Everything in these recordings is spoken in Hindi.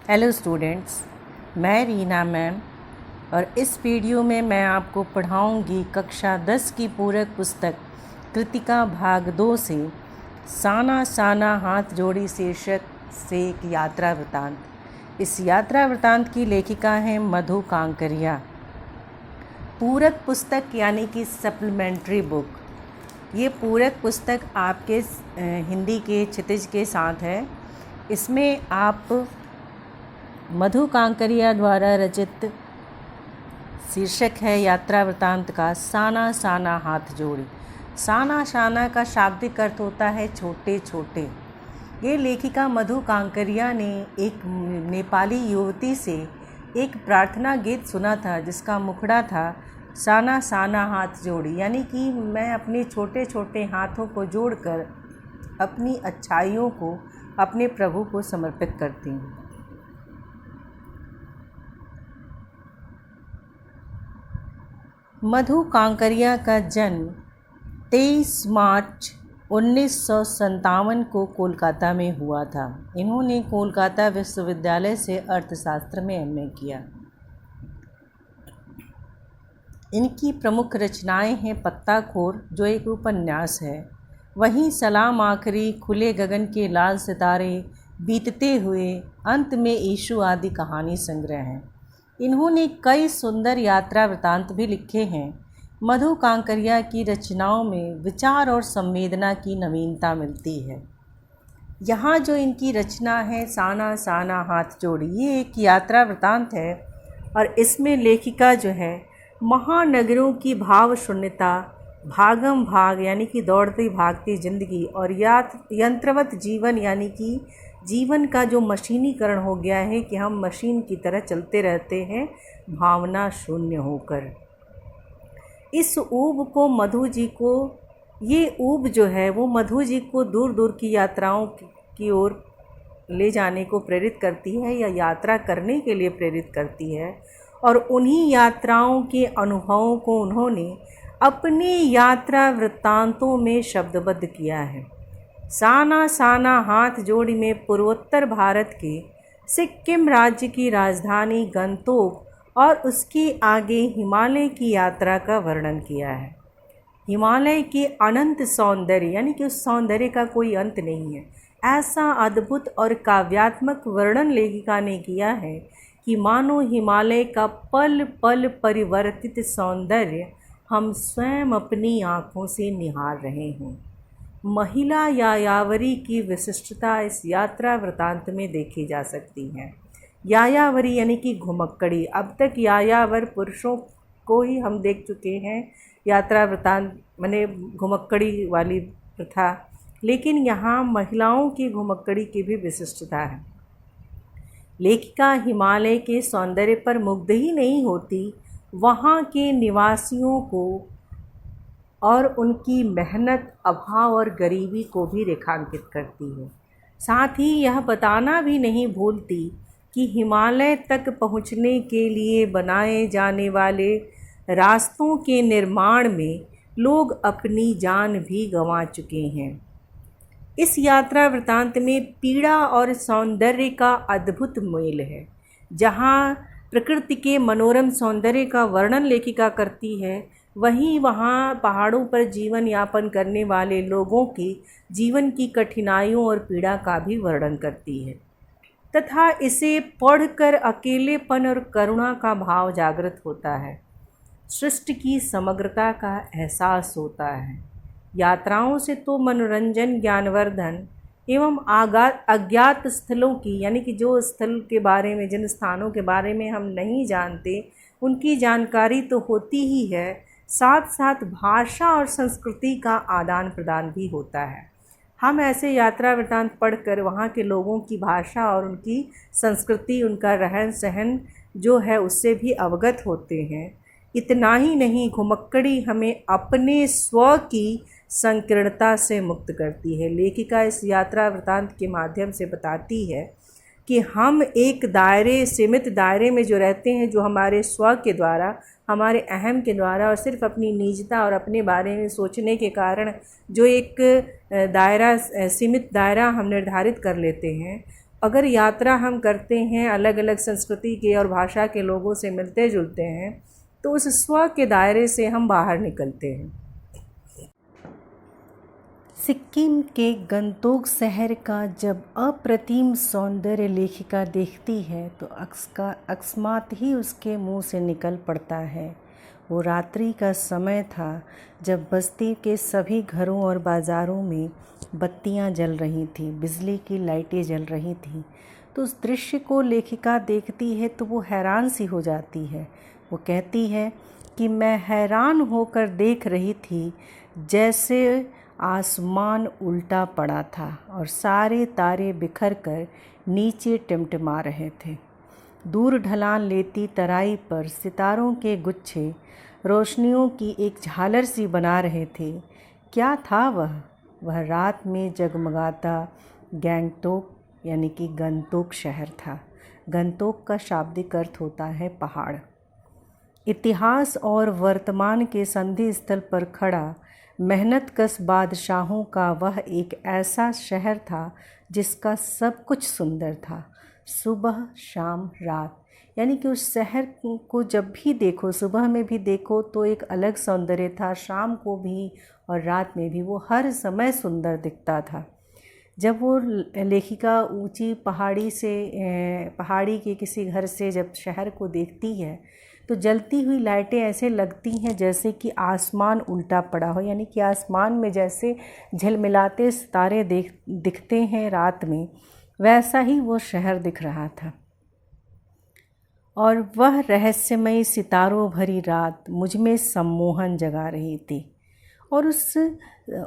हेलो स्टूडेंट्स, मैं रीना मैम और इस वीडियो में मैं आपको पढ़ाऊंगी कक्षा 10 की पूरक पुस्तक कृतिका भाग 2 से साना साना हाथ जोड़ी शीर्षक से एक यात्रा वृतांत। इस यात्रा वृतांत की लेखिका हैं मधु कांकरिया। पूरक पुस्तक यानी कि सप्लीमेंट्री बुक। ये पूरक पुस्तक आपके हिंदी के क्षितिज के साथ है। इसमें आप मधु कांकरिया द्वारा रचित शीर्षक है यात्रा वृतांत का साना साना हाथ जोड़ी। साना साना का शाब्दिक अर्थ होता है छोटे छोटे। ये लेखिका मधु कांकरिया ने एक नेपाली युवती से एक प्रार्थना गीत सुना था जिसका मुखड़ा था साना साना हाथ जोड़ी, यानी कि मैं अपने छोटे छोटे हाथों को जोड़कर अपनी अच्छाइयों को अपने प्रभु को समर्पित करती हूँ। मधु कांकरिया का जन्म 23 मार्च 1957 को कोलकाता में हुआ था। इन्होंने कोलकाता विश्वविद्यालय से अर्थशास्त्र में एमए किया। इनकी प्रमुख रचनाएं हैं पत्ताखोर, जो एक उपन्यास है, वहीं सलाम आखिरी, खुले गगन के लाल सितारे, बीतते हुए, अंत में यीशु आदि कहानी संग्रह हैं। इन्होंने कई सुंदर यात्रा वृतांत भी लिखे हैं। मधु कांकरिया की रचनाओं में विचार और संवेदना की नवीनता मिलती है। यहाँ जो इनकी रचना है साना साना हाथ जोड़ी, ये एक यात्रा वृतांत है और इसमें लेखिका जो है महानगरों की भाव शून्यता, भागम भाग यानी कि दौड़ती भागती जिंदगी और यंत्रवत जीवन यानी कि जीवन का जो मशीनीकरण हो गया है कि हम मशीन की तरह चलते रहते हैं भावना शून्य होकर। इस ऊब को मधु जी को, ये ऊब जो है वो मधु जी को दूर दूर की यात्राओं की ओर ले जाने को प्रेरित करती है या यात्रा करने के लिए प्रेरित करती है। और उन्हीं यात्राओं के अनुभवों को उन्होंने अपने यात्रा वृत्तांतों में शब्दबद्ध किया है। साना साना हाथ जोड़ी में पूर्वोत्तर भारत के सिक्किम राज्य की राजधानी गंगटोक और उसके आगे हिमालय की यात्रा का वर्णन किया है। हिमालय के अनंत सौंदर्य यानी कि उस सौंदर्य का कोई अंत नहीं है, ऐसा अद्भुत और काव्यात्मक वर्णन लेखिका ने किया है कि मानो हिमालय का पल पल परिवर्तित सौंदर्य हम स्वयं अपनी आँखों से निहार रहे हों। महिला यायावरी की विशिष्टता इस यात्रा वृतांत में देखी जा सकती है। यायावरी यानी कि घुमक्कड़ी। अब तक यायावर पुरुषों को ही हम देख चुके हैं, यात्रा वृतांत माने घुमक्कड़ी वाली प्रथा, लेकिन यहाँ महिलाओं की घुमक्कड़ी की भी विशिष्टता है। लेखिका हिमालय के सौंदर्य पर मुग्ध ही नहीं होती, वहाँ के निवासियों को और उनकी मेहनत, अभाव और गरीबी को भी रेखांकित करती है। साथ ही यह बताना भी नहीं भूलती कि हिमालय तक पहुँचने के लिए बनाए जाने वाले रास्तों के निर्माण में लोग अपनी जान भी गंवा चुके हैं। इस यात्रा वृतांत में पीड़ा और सौंदर्य का अद्भुत मेल है। जहाँ प्रकृति के मनोरम सौंदर्य का वर्णन लेखिका करती है, वहीं वहाँ पहाड़ों पर जीवन यापन करने वाले लोगों के जीवन की कठिनाइयों और पीड़ा का भी वर्णन करती है तथा इसे पढ़कर अकेलेपन और करुणा का भाव जागृत होता है। सृष्टि की समग्रता का एहसास होता है। यात्राओं से तो मनोरंजन, ज्ञानवर्धन एवं अज्ञात स्थलों की यानी कि जो स्थल के बारे में, जिन स्थानों के बारे में हम नहीं जानते, उनकी जानकारी तो होती ही है, साथ साथ भाषा और संस्कृति का आदान प्रदान भी होता है। हम ऐसे यात्रा वृतांत पढ़कर वहाँ के लोगों की भाषा और उनकी संस्कृति, उनका रहन सहन जो है उससे भी अवगत होते हैं। इतना ही नहीं, घुमक्कड़ी हमें अपने स्व की संकीर्णता से मुक्त करती है। लेखिका इस यात्रा वृतांत के माध्यम से बताती है कि हम एक दायरे, सीमित दायरे में जो रहते हैं, जो हमारे स्व के द्वारा, हमारे अहम के द्वारा और सिर्फ अपनी निजता और अपने बारे में सोचने के कारण जो एक दायरा, सीमित दायरा हम निर्धारित कर लेते हैं, अगर यात्रा हम करते हैं, अलग अलग संस्कृति के और भाषा के लोगों से मिलते जुलते हैं, तो उस स्व के दायरे से हम बाहर निकलते हैं। सिक्किम के गंगटोक शहर का जब अप्रतिम सौंदर्य लेखिका देखती है तो अकस्मात ही उसके मुंह से निकल पड़ता है। वो रात्रि का समय था जब बस्ती के सभी घरों और बाज़ारों में बत्तियां जल रही थीं, बिजली की लाइटें जल रही थीं। तो उस दृश्य को लेखिका देखती है तो वो हैरान सी हो जाती है। वो कहती है कि मैं हैरान होकर देख रही थी जैसे आसमान उल्टा पड़ा था और सारे तारे बिखर कर नीचे टिमटिमा रहे थे। दूर ढलान लेती तराई पर सितारों के गुच्छे रोशनियों की एक झालर सी बना रहे थे। क्या था वह रात में जगमगाता गंगटोक यानी कि गंगटोक शहर था। गंगटोक का शाब्दिक अर्थ होता है पहाड़। इतिहास और वर्तमान के संधि स्थल पर खड़ा मेहनतकश बादशाहों का वह एक ऐसा शहर था जिसका सब कुछ सुंदर था, सुबह शाम रात। यानी कि उस शहर को जब भी देखो, सुबह में भी देखो तो एक अलग सौंदर्य था, शाम को भी और रात में भी वो हर समय सुंदर दिखता था। जब वो लेखिका ऊंची पहाड़ी के किसी घर से जब शहर को देखती है तो जलती हुई लाइटें ऐसे लगती हैं जैसे कि आसमान उल्टा पड़ा हो, यानी कि आसमान में जैसे झिलमिलाते सितारे दिखते हैं रात में, वैसा ही वो शहर दिख रहा था। और वह रहस्यमयी सितारों भरी रात मुझ में सम्मोहन जगा रही थी। और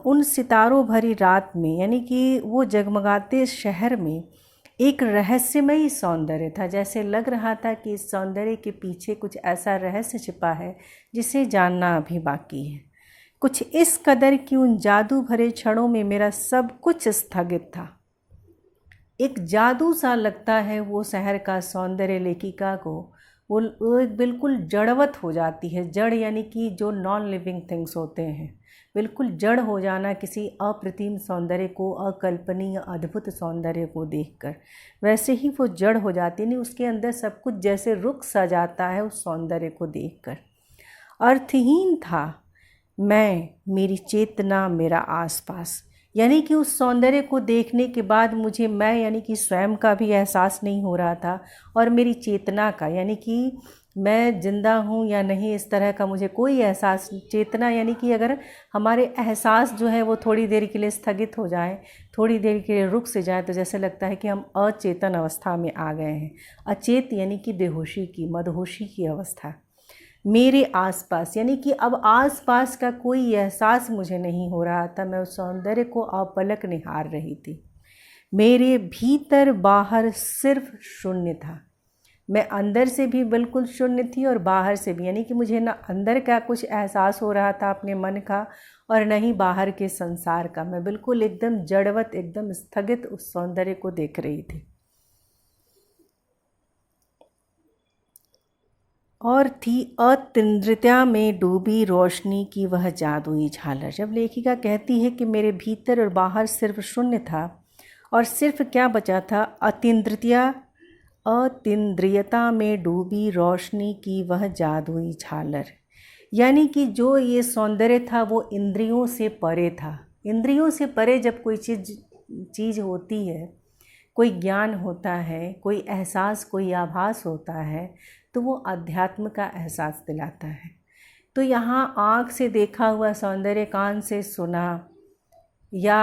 उन सितारों भरी रात में यानी कि वो जगमगाते शहर में एक रहस्यमयी सौंदर्य था। जैसे लग रहा था कि इस सौंदर्य के पीछे कुछ ऐसा रहस्य छिपा है जिसे जानना अभी बाकी है। कुछ इस कदर कि उन जादू भरे क्षणों में मेरा सब कुछ स्थगित था। एक जादू सा लगता है वो शहर का सौंदर्य लेखिका को। वो एक बिल्कुल जड़वत हो जाती है। जड़ यानी कि जो नॉन लिविंग थिंग्स होते हैं, बिल्कुल जड़ हो जाना किसी अप्रतिम सौंदर्य को, अकल्पनीय अद्भुत सौंदर्य को देखकर, वैसे ही वो जड़ हो जाती है। नहीं, उसके अंदर सब कुछ जैसे रुक सा जाता है उस सौंदर्य को देखकर। अर्थहीन था मैं, मेरी चेतना, मेरा आसपास। यानी कि उस सौंदर्य को देखने के बाद मुझे मैं यानी कि स्वयं का भी एहसास नहीं हो रहा था और मेरी चेतना का यानी कि मैं जिंदा हूँ या नहीं, इस तरह का मुझे कोई एहसास। चेतना यानी कि अगर हमारे एहसास जो है वो थोड़ी देर के लिए स्थगित हो जाए, थोड़ी देर के लिए रुक से जाए, तो जैसे लगता है कि हम अचेतन अवस्था में आ गए हैं। अचेत यानी कि बेहोशी की, मदहोशी की अवस्था। मेरे आसपास यानी कि अब आसपास का कोई एहसास मुझे नहीं हो रहा था। मैं उस सौंदर्य को अपलक निहार रही थी। मेरे भीतर बाहर सिर्फ शून्य था। मैं अंदर से भी बिल्कुल शून्य थी और बाहर से भी, यानी कि मुझे ना अंदर का कुछ एहसास हो रहा था अपने मन का और न ही बाहर के संसार का। मैं बिल्कुल एकदम जड़वत, एकदम स्थगित उस सौंदर्य को देख रही थी। और थी अतीन्द्रियता में डूबी रोशनी की वह जादुई झालर। जब लेखिका कहती है कि मेरे भीतर और बाहर सिर्फ शून्य था और सिर्फ क्या बचा था, अतीन्द्रियता में डूबी रोशनी की वह जादुई झालर। यानी कि जो ये सौंदर्य था वो इंद्रियों से परे था। इंद्रियों से परे जब कोई चीज़ होती है, कोई ज्ञान होता है, कोई एहसास, कोई आभास होता है, तो वो अध्यात्म का एहसास दिलाता है। तो यहाँ आँख से देखा हुआ सौंदर्य, कान से सुना या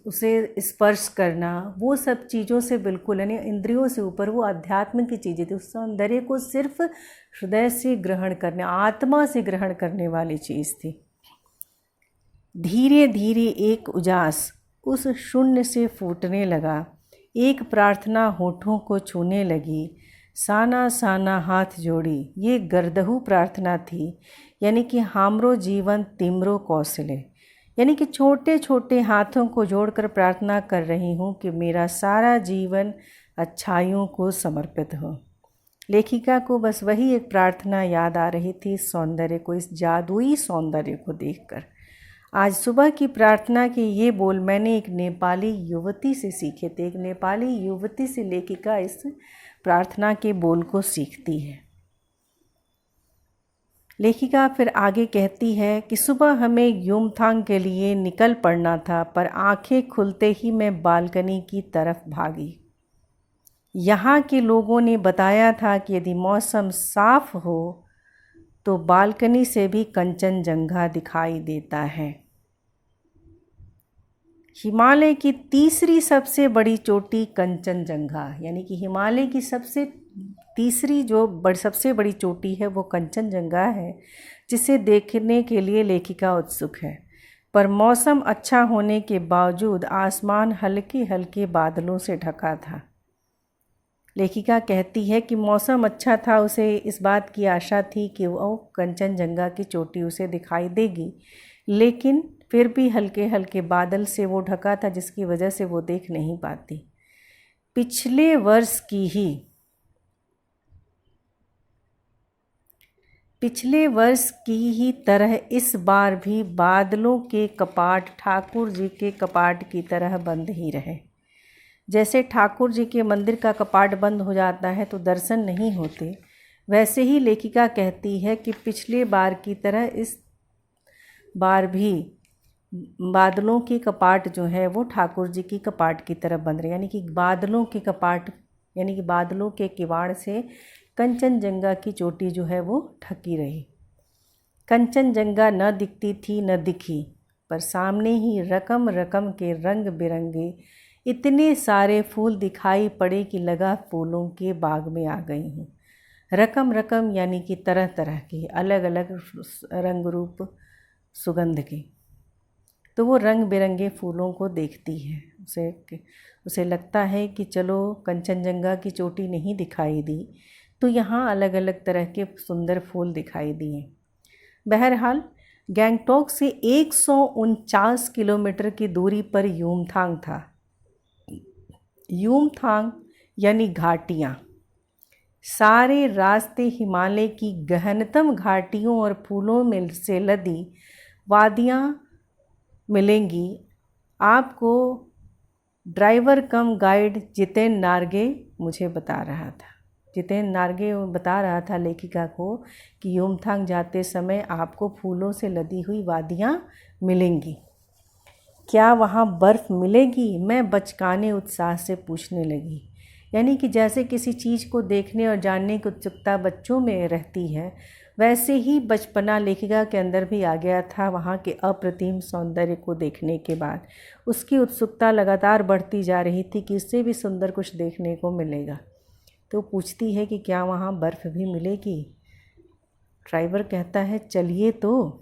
उसे स्पर्श करना, वो सब चीज़ों से बिल्कुल यानी इंद्रियों से ऊपर वो अध्यात्म की चीज़ें थी। उस सौंदर्य को सिर्फ हृदय से ग्रहण करने, आत्मा से ग्रहण करने वाली चीज़ थी। धीरे धीरे एक उजास उस शून्य से फूटने लगा। एक प्रार्थना होठों को छूने लगी। साना साना हाथ जोड़ी, ये गर्दहू प्रार्थना थी। यानी कि हामरो जीवन तिमरो कौशले, यानी कि छोटे छोटे हाथों को जोड़कर प्रार्थना कर रही हूँ कि मेरा सारा जीवन अच्छाइयों को समर्पित हो। लेखिका को बस वही एक प्रार्थना याद आ रही थी, सौंदर्य को, इस जादुई सौंदर्य को देखकर। आज सुबह की प्रार्थना के ये बोल मैंने एक नेपाली युवती से सीखे थे। एक नेपाली युवती से लेखिका इस प्रार्थना के बोल को सीखती है। लेखिका फिर आगे कहती है कि सुबह हमें युमथांग के लिए निकल पड़ना था, पर आंखें खुलते ही मैं बालकनी की तरफ भागी। यहाँ के लोगों ने बताया था कि यदि मौसम साफ हो तो बालकनी से भी कंचनजंगा दिखाई देता है। हिमालय की तीसरी सबसे बड़ी चोटी कंचनजंगा, यानी कि हिमालय की तीसरी सबसे बड़ी चोटी है वो कंचनजंगा है, जिसे देखने के लिए लेखिका उत्सुक है। पर मौसम अच्छा होने के बावजूद आसमान हल्के हल्के बादलों से ढका था। लेखिका कहती है कि मौसम अच्छा था, उसे इस बात की आशा थी कि वो कंचनजंगा की चोटी उसे दिखाई देगी, लेकिन फिर भी हल्के हल्के बादल से वो ढका था, जिसकी वजह से वो देख नहीं पाती। पिछले वर्ष की ही तरह इस बार भी बादलों के कपाट ठाकुर जी के कपाट की तरह बंद ही रहे। जैसे ठाकुर जी के मंदिर का कपाट बंद हो जाता है तो दर्शन नहीं होते, वैसे ही लेखिका कहती है कि पिछले बार की तरह इस बार भी बादलों के कपाट जो है वो ठाकुर जी की कपाट की तरफ बंद रहे, यानी कि बादलों के कपाट यानी कि बादलों के किवाड़ से कंचनजंगा की चोटी जो है वो ढकी रही। कंचनजंगा न दिखती थी न दिखी, पर सामने ही रकम रकम के रंग बिरंगे इतने सारे फूल दिखाई पड़े कि लगा फूलों के बाग में आ गई हूँ। रकम रकम यानी कि तरह तरह के अलग अलग रंग रूप सुगंध के। तो वो रंग बिरंगे फूलों को देखती है। उसे लगता है कि चलो कंचनजंगा की चोटी नहीं दिखाई दी तो यहाँ अलग अलग तरह के सुंदर फूल दिखाई दिए। बहरहाल गैंगटॉक से 149 किलोमीटर की दूरी पर युमथांग था। युमथांग यानी घाटियाँ। सारे रास्ते हिमालय की गहनतम घाटियों और फूलों में से लदी वादियाँ मिलेंगी आपको। ड्राइवर कम गाइड जितेन नार्गे मुझे बता रहा था। जितेन नार्गे बता रहा था लेखिका को कि युमथांग जाते समय आपको फूलों से लदी हुई वादियाँ मिलेंगी। क्या वहाँ बर्फ़ मिलेगी? मैं बचकाने उत्साह से पूछने लगी। यानी कि जैसे किसी चीज़ को देखने और जानने की उत्सुकता बच्चों में रहती है, वैसे ही बचपना लेखिका के अंदर भी आ गया था। वहाँ के अप्रतिम सौंदर्य को देखने के बाद उसकी उत्सुकता लगातार बढ़ती जा रही थी कि इससे भी सुंदर कुछ देखने को मिलेगा। तो पूछती है कि क्या वहाँ बर्फ़ भी मिलेगी? ड्राइवर कहता है चलिए। तो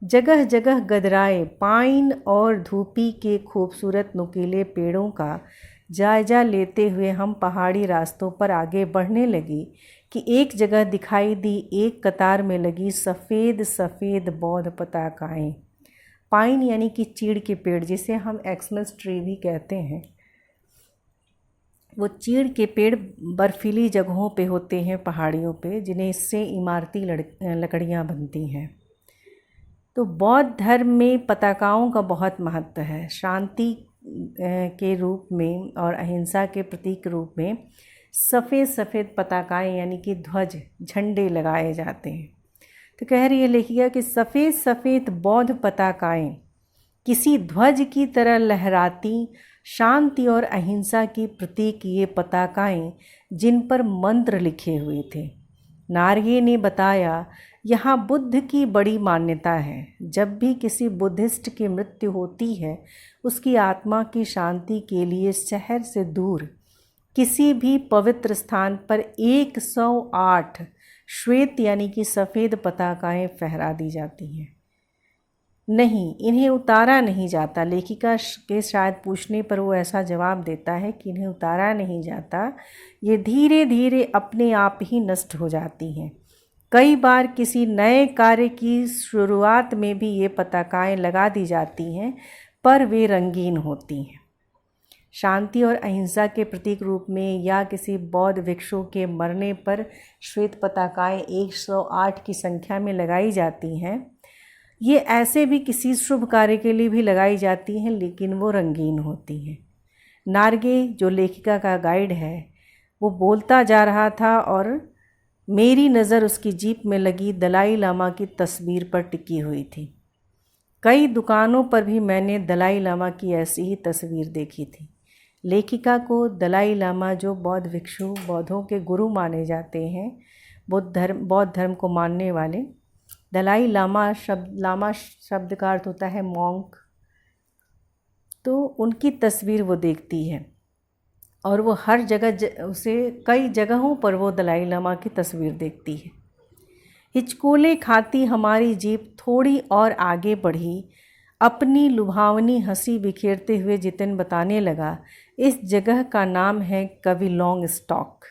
जगह जगह गदराए पाइन और धूपी के खूबसूरत नुकीले पेड़ों का जायजा लेते हुए हम पहाड़ी रास्तों पर आगे बढ़ने लगी कि एक जगह दिखाई दी एक कतार में लगी सफ़ेद सफ़ेद बौद्ध पताकाएँ। पाइन यानी कि चीड़ के पेड़, जिसे हम एक्समस ट्री भी कहते हैं। वो चीड़ के पेड़ बर्फीली जगहों पे होते हैं, पहाड़ियों पे, जिन्हें इससे इमारती लकड़ियाँ बनती हैं। तो बौद्ध धर्म में पताकाओं का बहुत महत्व है। शांति के रूप में और अहिंसा के प्रतीक रूप में सफ़ेद सफ़ेद पताकाएँ यानी कि ध्वज झंडे लगाए जाते हैं। तो कह रही है लेखिका कि सफ़ेद सफ़ेद बौद्ध पताकाएँ किसी ध्वज की तरह लहराती, शांति और अहिंसा की प्रतीक ये पताकाएँ जिन पर मंत्र लिखे हुए थे। नार्गे ने बताया यहाँ बुद्ध की बड़ी मान्यता है। जब भी किसी बुद्धिस्ट की मृत्यु होती है, उसकी आत्मा की शांति के लिए शहर से दूर किसी भी पवित्र स्थान पर 108 श्वेत यानी कि सफ़ेद पताकाएँ फहरा दी जाती हैं। नहीं, इन्हें उतारा नहीं जाता। लेखिका के शायद पूछने पर वो ऐसा जवाब देता है कि इन्हें उतारा नहीं जाता, ये धीरे धीरे अपने आप ही नष्ट हो जाती हैं। कई बार किसी नए कार्य की शुरुआत में भी ये पताकाएँ लगा दी जाती हैं, पर वे रंगीन होती हैं। शांति और अहिंसा के प्रतीक रूप में या किसी बौद्ध भिक्षु के मरने पर श्वेत पताकाएँ 108 की संख्या में लगाई जाती हैं। ये ऐसे भी किसी शुभ कार्य के लिए भी लगाई जाती हैं, लेकिन वो रंगीन होती हैं। नार्गे जो लेखिका का गाइड है वो बोलता जा रहा था और मेरी नज़र उसकी जीप में लगी दलाई लामा की तस्वीर पर टिकी हुई थी। कई दुकानों पर भी मैंने दलाई लामा की ऐसी ही तस्वीर देखी थी। लेखिका को दलाई लामा, जो बौद्ध भिक्षु, बौद्धों के गुरु माने जाते हैं, बौद्ध धर्म को मानने वाले, दलाई लामा शब्द का अर्थ होता है मॉन्क, तो उनकी तस्वीर वो देखती है और वो हर जगह उसे कई जगहों पर वो दलाई लामा की तस्वीर देखती है। हिचकोले खाती हमारी जीप थोड़ी और आगे बढ़ी। अपनी लुभावनी हंसी बिखेरते हुए जितिन बताने लगा, इस जगह का नाम है कविलोंग स्टॉक।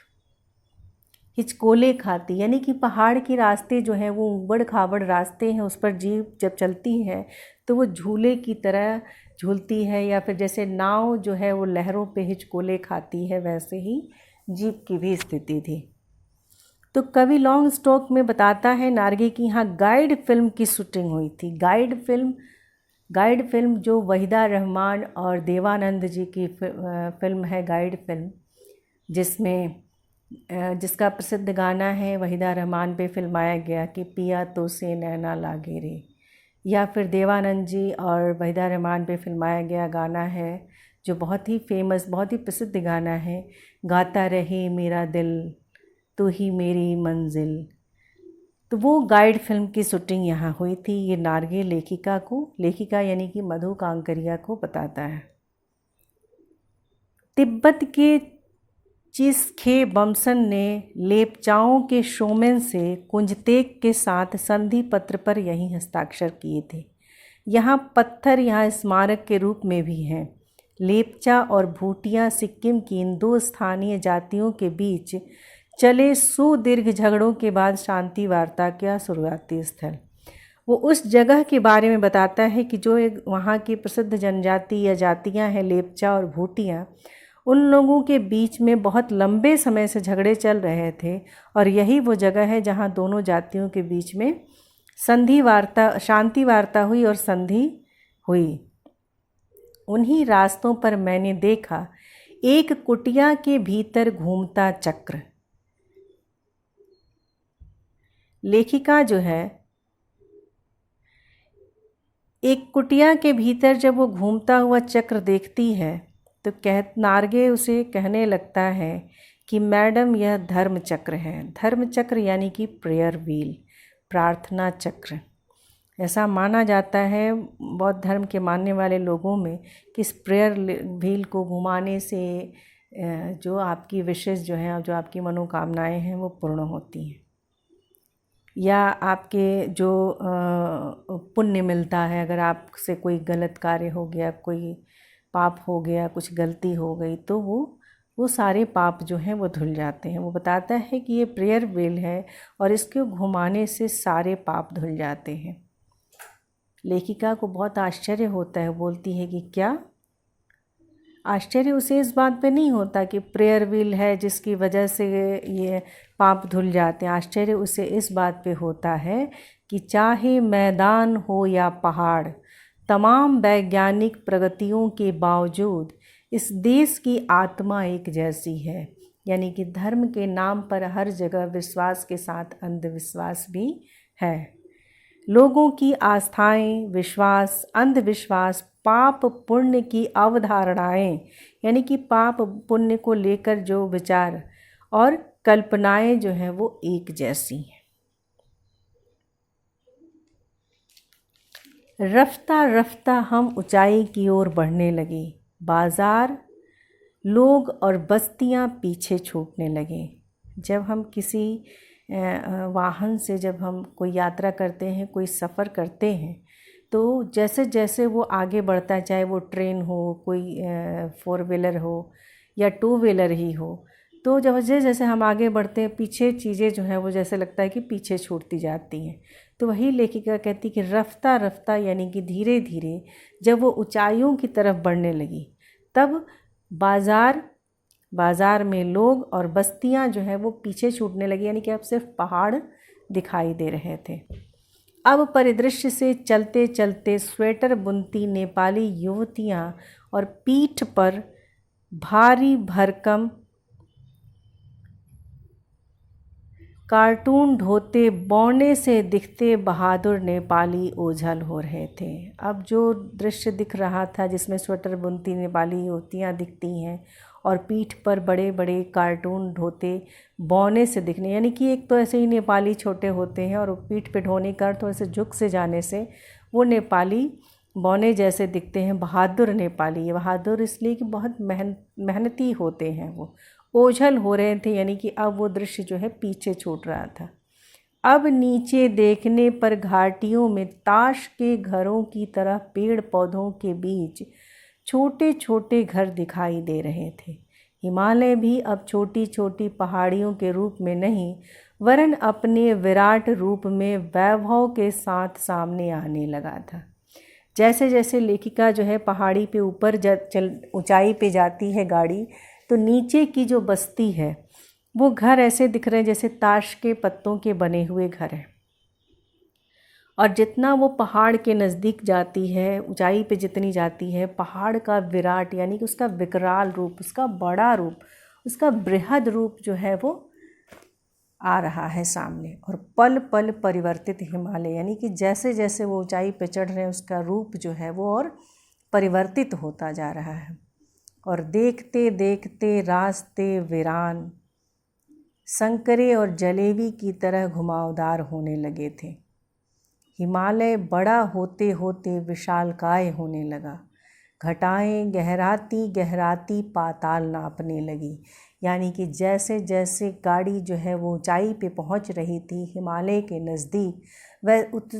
हिचकोले खाती यानी कि पहाड़ के रास्ते जो हैं वो उबड़ खाबड़ रास्ते हैं, उस पर जीप जब चलती है तो वो झूले की तरह झूलती है, या फिर जैसे नाव जो है वो लहरों पे हिचकोले खाती है, वैसे ही जीप की भी स्थिति थी। तो कविलोंग स्टॉक में बताता है नार्गे की यहाँ गाइड फिल्म की शूटिंग हुई थी। गाइड फिल्म जो वहीदा रहमान और देवानंद जी की फिल्म है गाइड फिल्म, जिसका प्रसिद्ध गाना है वहीदा रहमान पे फिल्माया गया कि पिया तो से नैना लागे रे, या फिर देवानंद जी और वहीदा रहमान पे फिल्माया गया गाना है जो बहुत ही फेमस, बहुत ही प्रसिद्ध गाना है, गाता रहे मेरा दिल तू ही मेरी मंजिल। तो वो गाइड फिल्म की शूटिंग यहाँ हुई थी। ये नार्गे लेखिका यानी कि मधु कांकरिया को बताता है। तिब्बत के चिसखे बमसन ने लेपचाओं के शोमेन से कुंजतेक के साथ संधि पत्र पर यही हस्ताक्षर किए थे। यहाँ पत्थर यहाँ स्मारक के रूप में भी हैं। लेपचा और भूटिया सिक्किम की इन दो स्थानीय जातियों के बीच चले सुदीर्घ झगड़ों के बाद शांति वार्ता का शुरुआती स्थल। वो उस जगह के बारे में बताता है कि जो एक वहाँ की प्रसिद्ध जनजाति या जातियाँ हैं लेपचा और भूटिया, उन लोगों के बीच में बहुत लंबे समय से झगड़े चल रहे थे और यही वो जगह है जहाँ दोनों जातियों के बीच में शांति वार्ता हुई और संधि हुई। उन्हीं रास्तों पर मैंने देखा एक कुटिया के भीतर घूमता चक्र। लेखिका जो है एक कुटिया के भीतर जब वो घूमता हुआ चक्र देखती है तो नार्गे उसे कहने लगता है कि मैडम यह धर्म चक्र है। धर्म चक्र यानी कि प्रेयर व्हील, प्रार्थना चक्र। ऐसा माना जाता है बौद्ध धर्म के मानने वाले लोगों में कि इस प्रेयर व्हील को घुमाने से जो आपकी विशेष जो हैं, जो आपकी मनोकामनाएं हैं वो पूर्ण होती हैं, या आपके जो पुण्य मिलता है। अगर आपसे कोई गलत कार्य हो गया, कोई पाप हो गया, कुछ गलती हो गई, तो वो सारे पाप जो हैं वो धुल जाते हैं। वो बताता है कि ये प्रेयर व्हील है और इसके घुमाने से सारे पाप धुल जाते हैं। लेखिका को बहुत आश्चर्य होता है, बोलती है कि क्या? आश्चर्य उसे इस बात पे नहीं होता कि प्रेयर व्हील है जिसकी वजह से ये पाप धुल जाते हैं। आश्चर्य उसे इस बात पे होता है कि चाहे मैदान हो या पहाड़, तमाम वैज्ञानिक प्रगतियों के बावजूद इस देश की आत्मा एक जैसी है। यानी कि धर्म के नाम पर हर जगह विश्वास के साथ अंधविश्वास भी है। लोगों की आस्थाएं, विश्वास, अंधविश्वास, पाप पुण्य की अवधारणाएं, यानी कि पाप पुण्य को लेकर जो विचार और कल्पनाएं जो हैं वो एक जैसी हैं। रफ्ता रफ्ता हम ऊंचाई की ओर बढ़ने लगे। बाजार, लोग और बस्तियां पीछे छूटने लगे। जब हम किसी वाहन से जब हम कोई यात्रा करते हैं, कोई सफ़र करते हैं, तो जैसे जैसे वो आगे बढ़ता है, चाहे वो ट्रेन हो, कोई 4 व्हीलर हो या 2 व्हीलर ही हो, तो जैसे जैसे हम आगे बढ़ते हैं पीछे चीज़ें जो हैं वो जैसे लगता है कि पीछे छूटती जाती हैं। तो वही लेखिका कहती कि रफ्ता रफ्ता यानी कि धीरे धीरे जब वो ऊंचाइयों की तरफ बढ़ने लगी, तब बाज़ार में लोग और बस्तियां जो हैं वो पीछे छूटने लगी। यानी कि अब सिर्फ पहाड़ दिखाई दे रहे थे। अब परिदृश्य से चलते चलते स्वेटर बुनती नेपाली युवतियाँ और पीठ पर भारी भरकम कार्टून ढोते बौने से दिखते बहादुर नेपाली ओझल हो रहे थे। अब जो दृश्य दिख रहा था जिसमें स्वेटर बुनती नेपाली युवतियाँ दिखती हैं और पीठ पर बड़े बड़े कार्टून ढोते बौने से दिखने, यानी कि एक तो ऐसे ही नेपाली छोटे होते हैं और पीठ पे ढोने का तो ऐसे झुक से जाने से वो नेपाली बौने जैसे दिखते हैं। बहादुर नेपाली, ये बहादुर इसलिए कि बहुत मेहनती होते हैं, वो ओझल हो रहे थे, यानी कि अब वो दृश्य जो है पीछे छूट रहा था। अब नीचे देखने पर घाटियों में ताश के घरों की तरह पेड़ पौधों के बीच छोटे छोटे घर दिखाई दे रहे थे। हिमालय भी अब छोटी छोटी पहाड़ियों के रूप में नहीं वरन अपने विराट रूप में वैभव के साथ सामने आने लगा था। जैसे जैसे लेखिका जो है पहाड़ी पे ऊपर ऊंचाई पे जाती है गाड़ी, तो नीचे की जो बस्ती है वो घर ऐसे दिख रहे हैं जैसे ताश के पत्तों के बने हुए घर हैं। और जितना वो पहाड़ के नज़दीक जाती है, ऊंचाई पे जितनी जाती है, पहाड़ का विराट यानी कि उसका विकराल रूप, उसका बड़ा रूप, उसका बृहद रूप जो है वो आ रहा है सामने। और पल पल परिवर्तित हिमालय, यानी कि जैसे जैसे वो ऊंचाई पे चढ़ रहे हैं उसका रूप जो है वो और परिवर्तित होता जा रहा है। और देखते देखते रास्ते वीरान, संकरे और जलेबी की तरह घुमावदार होने लगे थे। हिमालय बड़ा होते होते विशालकाय होने लगा। घटाएं गहराती गहराती पाताल नापने लगी, यानी कि जैसे जैसे गाड़ी जो है वो ऊंचाई पे पहुंच रही थी हिमालय के नज़दीक,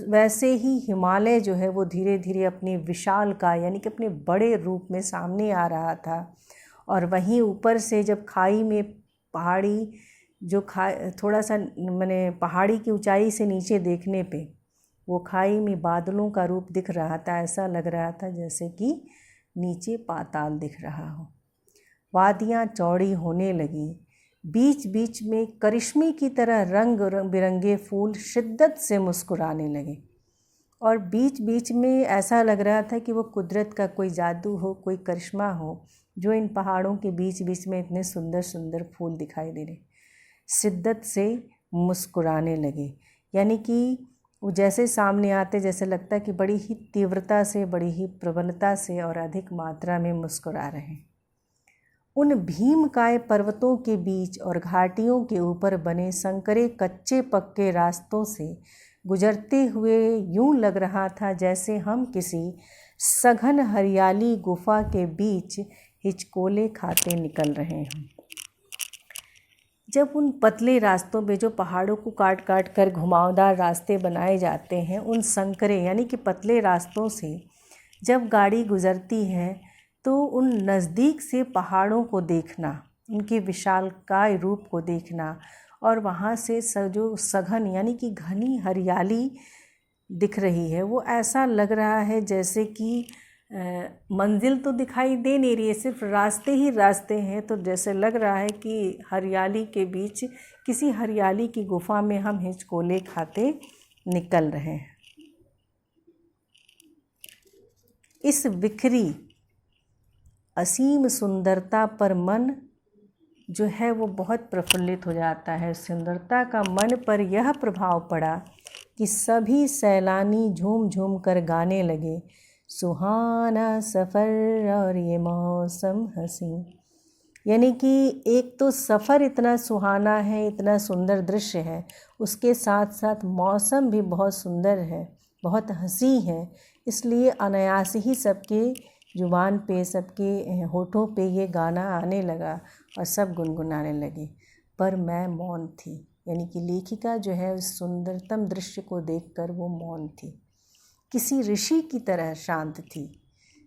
वैसे ही हिमालय जो है वो धीरे धीरे अपने विशालकाय यानी कि अपने बड़े रूप में सामने आ रहा था। और वहीं ऊपर से जब खाई में पहाड़ी जो थोड़ा सा मैंने पहाड़ी की ऊंचाई से नीचे देखने पे वो खाई में बादलों का रूप दिख रहा था। ऐसा लग रहा था जैसे कि नीचे पाताल दिख रहा हो। वादियाँ चौड़ी होने लगी, बीच बीच में करिश्मे की तरह रंग बिरंगे फूल शिद्दत से मुस्कुराने लगे। और बीच बीच में ऐसा लग रहा था कि वो कुदरत का कोई जादू हो, कोई करिश्मा हो, जो इन पहाड़ों के बीच बीच में इतने सुंदर सुंदर फूल दिखाई दे रहे, शिद्दत से मुस्कुराने लगे। यानी कि वो जैसे सामने आते जैसे लगता है कि बड़ी ही तीव्रता से, बड़ी ही प्रबलता से और अधिक मात्रा में मुस्कुरा रहे हैं। उन भीमकाय पर्वतों के बीच और घाटियों के ऊपर बने संकरे कच्चे पक्के रास्तों से गुजरते हुए यूं लग रहा था जैसे हम किसी सघन हरियाली गुफा के बीच हिचकोले खाते निकल रहे हों। जब उन पतले रास्तों पे जो पहाड़ों को काट काट कर घुमावदार रास्ते बनाए जाते हैं, उन संकरे यानी कि पतले रास्तों से जब गाड़ी गुजरती है तो उन नज़दीक से पहाड़ों को देखना, उनके विशालकाय रूप को देखना और वहाँ से जो सघन यानी कि घनी हरियाली दिख रही है, वो ऐसा लग रहा है जैसे कि मंजिल तो दिखाई दे नहीं रही है, सिर्फ रास्ते ही रास्ते हैं। तो जैसे लग रहा है कि हरियाली के बीच किसी हरियाली की गुफा में हम हिचकोले खाते निकल रहे हैं। इस बिखरी असीम सुंदरता पर मन जो है वो बहुत प्रफुल्लित हो जाता है। सुंदरता का मन पर यह प्रभाव पड़ा कि सभी सैलानी झूम झूम कर गाने लगे, सुहाना सफ़र और ये मौसम हसी। यानी कि एक तो सफ़र इतना सुहाना है, इतना सुंदर दृश्य है, उसके साथ साथ मौसम भी बहुत सुंदर है, बहुत हंसी है। इसलिए अनायास ही सबके जुबान पे, सबके होठों पे ये गाना आने लगा और सब गुनगुनाने लगे। पर मैं मौन थी, यानी कि लेखिका जो है उस सुंदरतम दृश्य को देखकर वो मौन थी, किसी ऋषि की तरह शांत थी।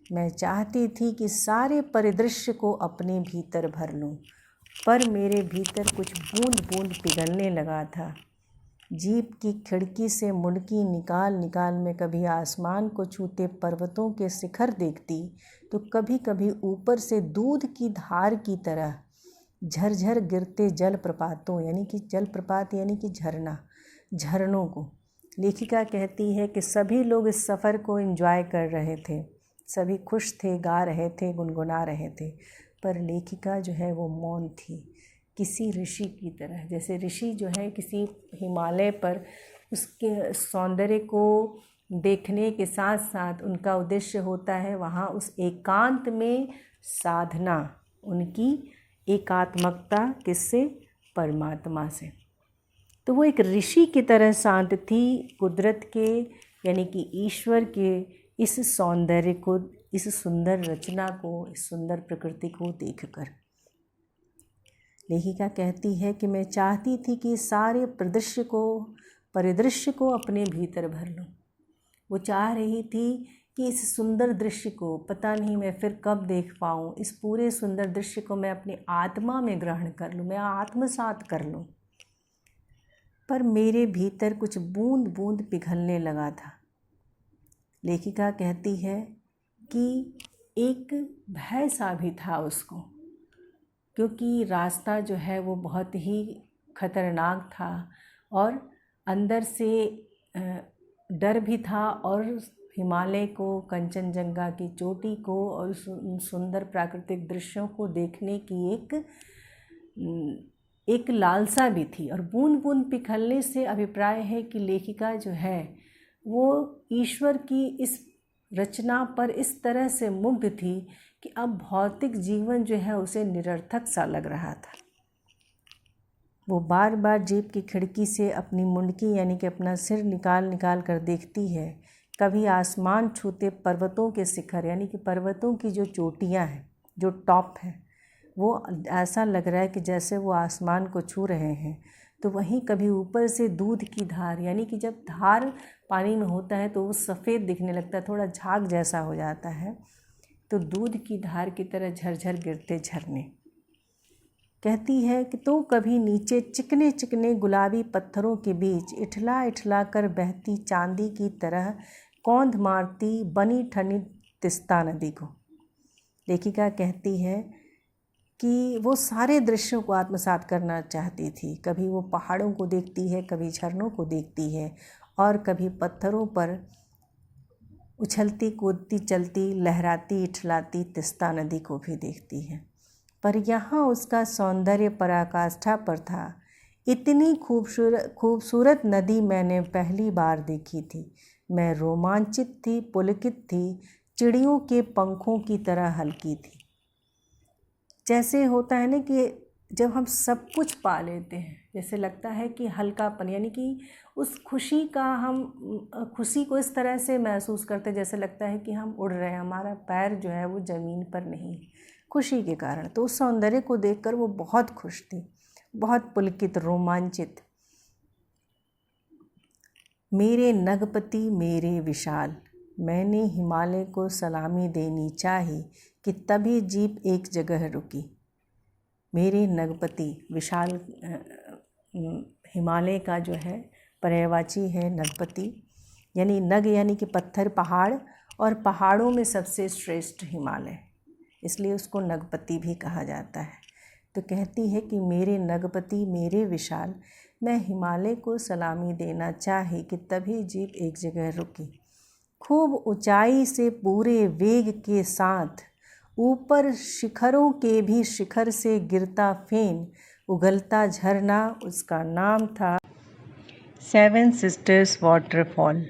मैं चाहती थी कि सारे परिदृश्य को अपने भीतर भर लूं, पर मेरे भीतर कुछ बूंद बूंद पिघलने लगा था। जीप की खिड़की से मुड़की निकाल निकाल में कभी आसमान को छूते पर्वतों के शिखर देखती, तो कभी कभी ऊपर से दूध की धार की तरह झरझर गिरते जलप्रपातों यानी कि जलप्रपात यानी कि झरना, झरनों को लेखिका कहती है कि सभी लोग इस सफ़र को एंजॉय कर रहे थे, सभी खुश थे, गा रहे थे, गुनगुना रहे थे, पर लेखिका जो है वो मौन थी, किसी ऋषि की तरह। जैसे ऋषि जो है किसी हिमालय पर उसके सौंदर्य को देखने के साथ साथ उनका उद्देश्य होता है वहाँ उस एकांत में साधना, उनकी एकात्मकता किससे? परमात्मा से। तो वो एक ऋषि की तरह शांत थी, कुदरत के यानी कि ईश्वर के इस सौंदर्य को, इस सुंदर रचना को, इस सुंदर प्रकृति को देखकर। लेखिका कहती है कि मैं चाहती थी कि सारे परिदृश्य को अपने भीतर भर लूं। वो चाह रही थी कि इस सुंदर दृश्य को पता नहीं मैं फिर कब देख पाऊँ, इस पूरे सुंदर दृश्य को मैं अपनी आत्मा में ग्रहण कर लूँ, मैं आत्मसात कर लूँ। पर मेरे भीतर कुछ बूंद बूंद पिघलने लगा था। लेखिका कहती है कि एक भय सा भी था उसको, क्योंकि रास्ता जो है वो बहुत ही खतरनाक था और अंदर से डर भी था, और हिमालय को, कंचनजंगा की चोटी को और सुंदर प्राकृतिक दृश्यों को देखने की एक लालसा भी थी। और बूंद बूंद पिघलने से अभिप्राय है कि लेखिका जो है वो ईश्वर की इस रचना पर इस तरह से मुग्ध थी कि अब भौतिक जीवन जो है उसे निरर्थक सा लग रहा था। वो बार बार जीप की खिड़की से अपनी मुंडकी यानी कि अपना सिर निकाल कर देखती है। कभी आसमान छूते पर्वतों के शिखर यानी कि पर्वतों की जो चोटियां हैं, जो टॉप है, वो ऐसा लग रहा है कि जैसे वो आसमान को छू रहे हैं। तो वहीं कभी ऊपर से दूध की धार, यानी कि जब धार पानी में होता है तो वो सफ़ेद दिखने लगता है, थोड़ा झाग जैसा हो जाता है, तो दूध की धार की तरह झरझर गिरते झरने। कहती है कि तो कभी नीचे चिकने चिकने गुलाबी पत्थरों के बीच इठला इठला कर बहती चांदी की तरह कौंध मारती बनी ठनी तिस्ता नदी को। लेखिका कहती है कि वो सारे दृश्यों को आत्मसात करना चाहती थी। कभी वो पहाड़ों को देखती है, कभी झरनों को देखती है, और कभी पत्थरों पर उछलती कूदती चलती लहराती इठलाती तिस्ता नदी को भी देखती है। पर यहाँ उसका सौंदर्य पराकाष्ठा पर था। इतनी खूबसूरत नदी मैंने पहली बार देखी थी। मैं रोमांचित थी, पुलकित थी, चिड़ियों के पंखों की तरह हल्की थी। जैसे होता है ना कि जब हम सब कुछ पा लेते हैं, जैसे लगता है कि हल्कापन, यानी कि उस खुशी का, हम खुशी को इस तरह से महसूस करते हैं जैसे लगता है कि हम उड़ रहे हैं, हमारा पैर जो है वो ज़मीन पर नहीं है खुशी के कारण। तो उस सौंदर्य को देखकर वो बहुत खुश थी, बहुत पुलकित, रोमांचित। मेरे नगपति मेरे विशाल, मैंने हिमालय को सलामी देनी चाही कि तभी जीप एक जगह रुकी। मेरे नगपति, विशाल हिमालय का जो है पर्यायवाची है नगपति, यानी नग यानी कि पत्थर, पहाड़, और पहाड़ों में सबसे श्रेष्ठ हिमालय, इसलिए उसको नगपति भी कहा जाता है। तो कहती है कि मेरे नगपति मेरे विशाल, मैं हिमालय को सलामी देना चाही कि तभी जीप एक जगह रुकी। खूब ऊंचाई से पूरे वेग के साथ ऊपर शिखरों के भी शिखर से गिरता फेन, उगलता झरना, उसका नाम था 7 सिस्टर्स वाटरफॉल।